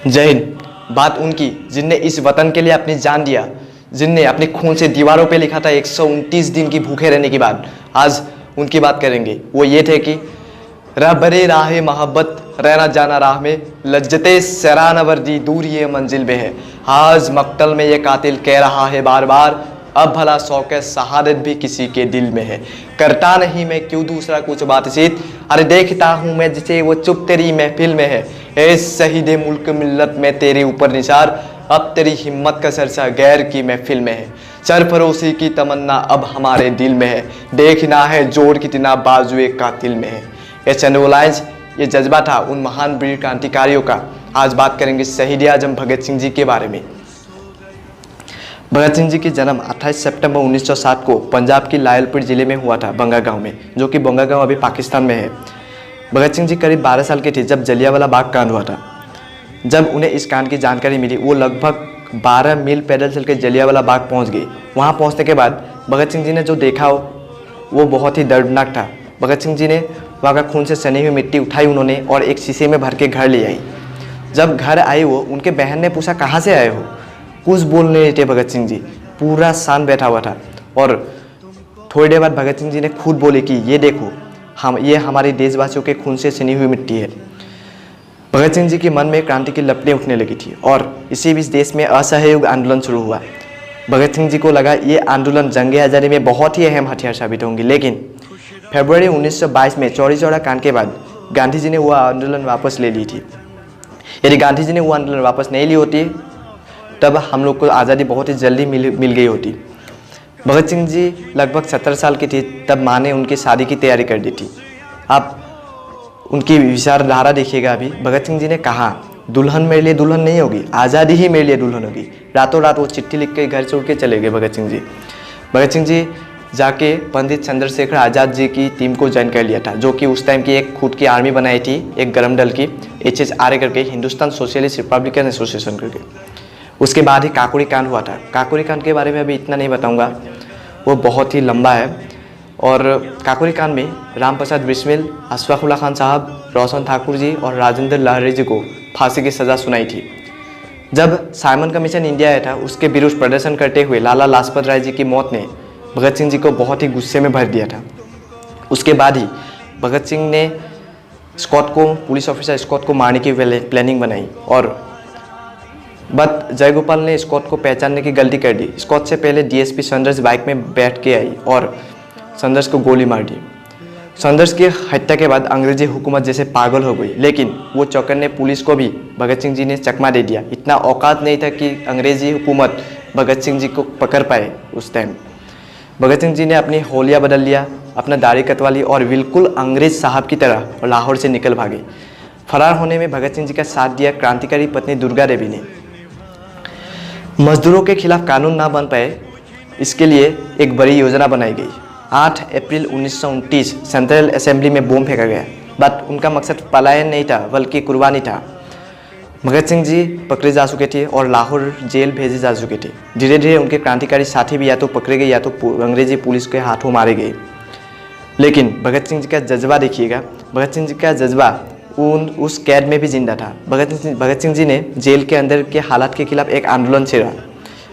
जय हिंद। बात उनकी जिनने इस वतन के लिए अपनी जान दिया, जिनने अपने खून से दीवारों पे लिखा था 129 दिन की भूखे रहने की बात। आज उनकी बात करेंगे। वो ये थे कि रबरे राह मोहब्बत रहना जाना राह में, लज्जते सराना वर्दी दूर ये मंजिल में है। आज मक्तल में ये कातिल कह रहा है बार बार, अब भला शौक़ शहादत भी किसी के दिल में है। करता नहीं मैं क्यों दूसरा कुछ बातचीत, अरे देखता हूँ मैं जिसे वो चुप तेरी महफिल में है। ए शहीदे मुल्क मिल्लत में तेरे ऊपर निसार, अब तेरी हिम्मत का सरसा गैर की महफिल में है। सरफरोशी की तमन्ना अब हमारे दिल में है, देखना है जोर कितना बाजुए कातिल में है। ये चंद लाइन्स, ये जज्बा था उन महान वीर क्रांतिकारियों का। आज बात करेंगे शहीद आजम भगत सिंह जी के बारे में। भगत सिंह जी की जन्म 28 सितंबर 1907 को पंजाब की लायलपुर जिले में हुआ था, बंगा गांव में, जो कि बंगा गांव अभी पाकिस्तान में है। भगत सिंह जी करीब 12 साल के थे जब जलियांवाला बाग कांड हुआ था। जब उन्हें इस कांड की जानकारी मिली, वो लगभग 12 मील पैदल चल के जलियांवाला बाग पहुंच गए। वहां पहुंचने के बाद भगत सिंह जी ने जो देखा वो बहुत ही दर्दनाक था। भगत सिंह जी ने वहाँ का खून से सनी हुई मिट्टी उठाई उन्होंने और एक शीशे में भर के घर ले आई। जब घर आए वो, उनके बहन ने पूछा कहाँ से आए हो। कुछ बोल नहीं थे भगत सिंह जी, पूरा शांत बैठा हुआ था। और थोड़ी देर बाद भगत सिंह जी ने खुद बोले कि ये देखो, ये हमारे देशवासियों के खून से सनी हुई मिट्टी है। भगत सिंह जी के मन में क्रांति की लपटें उठने लगी थी और इसी बीच देश में असहयोग आंदोलन शुरू हुआ। भगत सिंह जी को लगा ये आंदोलन जंग आज़ादी में बहुत ही अहम हथियार साबित होंगे। लेकिन फरवरी 1922 में चौरी चौरा कांड के बाद गांधी जी ने वो आंदोलन वापस ले ली थी। यदि गांधी जी ने वो आंदोलन वापस नहीं ली होती तब हम लोग को आज़ादी बहुत ही जल्दी मिल गई होती। भगत सिंह जी लगभग 17 साल की थी तब माँ ने उनकी शादी की तैयारी कर दी थी। आप उनकी विचारधारा देखिएगा। अभी भगत सिंह जी ने कहा दुल्हन मेरे लिए दुल्हन नहीं होगी, आज़ादी ही मेरे लिए दुल्हन होगी। रातों रात वो चिट्ठी लिख के घर से उठ के चले गए भगत सिंह जी। भगत सिंह जी जाके पंडित चंद्रशेखर आज़ाद जी की टीम को ज्वाइन कर लिया था, जो कि उस टाइम की एक खुद की आर्मी बनाई थी, एक गरम दल की, HSRA करके, हिंदुस्तान सोशलिस्ट रिपब्लिकन एसोसिएशन करके। उसके बाद ही काकोरी कांड हुआ था। काकोरी कांड के बारे में अभी इतना नहीं बताऊंगा, वो बहुत ही लंबा है। और काकोरी कांड में राम प्रसाद बिस्मिल, अशफाक उल्लाह खान साहब, रोशन ठाकुर जी और राजेंद्र लाहरी जी को फांसी की सज़ा सुनाई थी। जब साइमन कमीशन इंडिया आया था, उसके विरुद्ध प्रदर्शन करते हुए लाला लाजपत राय जी की मौत ने भगत सिंह जी को बहुत ही गुस्से में भर दिया था। उसके बाद ही भगत सिंह ने स्कॉट को, पुलिस ऑफिसर स्कॉट को मारने की प्लानिंग बनाई और बट जयगोपाल ने स्कॉट को पहचानने की गलती कर दी। स्कॉट से पहले DSP संदर्श बाइक में बैठ के आई और संदर्श को गोली मार दी। संदर्श की हत्या के बाद अंग्रेजी हुकूमत जैसे पागल हो गई, लेकिन वो चौकन्ने पुलिस को भी भगत सिंह जी ने चकमा दे दिया। इतना औकात नहीं था कि अंग्रेजी हुकूमत भगत सिंह जी को पकड़ पाए। उस टाइम भगत सिंह जी ने अपनी होलिया बदल लिया, अपना दाढ़ी कटवा ली और बिल्कुल अंग्रेज साहब की तरह लाहौर से निकल भागे। फरार होने में भगत सिंह जी का साथ दिया क्रांतिकारी पत्नी दुर्गा देवी ने। मजदूरों के खिलाफ कानून ना बन पाए, इसके लिए एक बड़ी योजना बनाई गई। 8 अप्रैल 1929 सेंट्रल असेंबली में बम फेंका गया, बट उनका मकसद पलायन नहीं था बल्कि कुर्बानी था। भगत सिंह जी पकड़े जा चुके थे और लाहौर जेल भेजे जा चुके थे। धीरे धीरे उनके क्रांतिकारी साथी भी या तो पकड़े गए या तो अंग्रेजी पुलिस के हाथों मारे गए। लेकिन भगत सिंह जी का जज्बा देखिएगा। भगत सिंह जी का जज्बा उस कैद में भी जिंदा था। भगत सिंह जी ने जेल के अंदर के हालात के खिलाफ एक आंदोलन छेड़ा।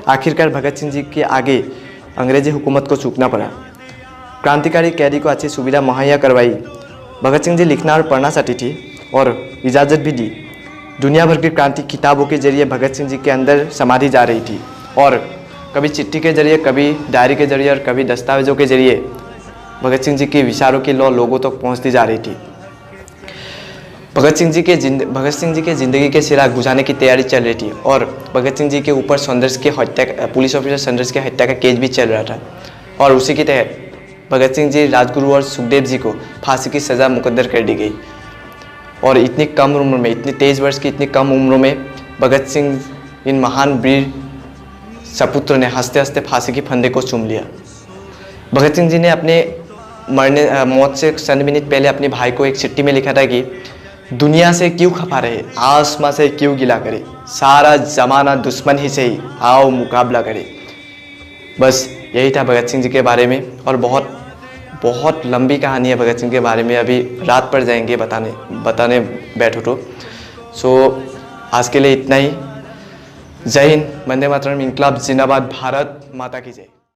आखिरकार भगत सिंह जी के आगे अंग्रेजी हुकूमत को झुकना पड़ा। क्रांतिकारी कैदी को अच्छी सुविधा मुहैया करवाई। भगत सिंह जी लिखना और पढ़ना चाहती थी और इजाज़त भी दी। दुनिया भर की क्रांति किताबों के जरिए भगत सिंह जी के अंदर समाधी जा रही थी और कभी चिट्ठी के जरिए, कभी डायरी के जरिए और कभी दस्तावेजों के जरिए भगत सिंह जी के विचारों की लौ लोगों तक पहुंचती जा रही थी। भगत सिंह जी के ज़िंदगी के चिराग बुझाने की तैयारी चल रही थी और भगत सिंह जी के ऊपर संदर्श की हत्या, पुलिस ऑफिसर संदर्श की हत्या का केस भी चल रहा था। और उसी के तहत भगत सिंह जी, राजगुरु और सुखदेव जी को फांसी की सज़ा मुकद्दर कर दी गई। और इतनी कम उम्र में, इतनी 23 वर्ष की इतनी कम उम्र में भगत सिंह, इन महान वीर सपुत्र ने हंसते हंसते फांसी की फंदे को चूम लिया। भगत सिंह जी ने अपने मौत से चंद मिनट पहले अपने भाई को एक चिट्ठी में लिखा था कि दुनिया से क्यों खफा रहे, आसमां से क्यों गिला करे, सारा जमाना दुश्मन ही से ही, आओ मुकाबला करे। बस यही था भगत सिंह जी के बारे में। और बहुत लंबी कहानी है भगत सिंह के बारे में, अभी रात पड़ जाएंगे बताने बैठो तो। सो आज के लिए इतना ही। जय हिंद, वंदे मातरम, इंकलाब जिंदाबाद, भारत माता की जय।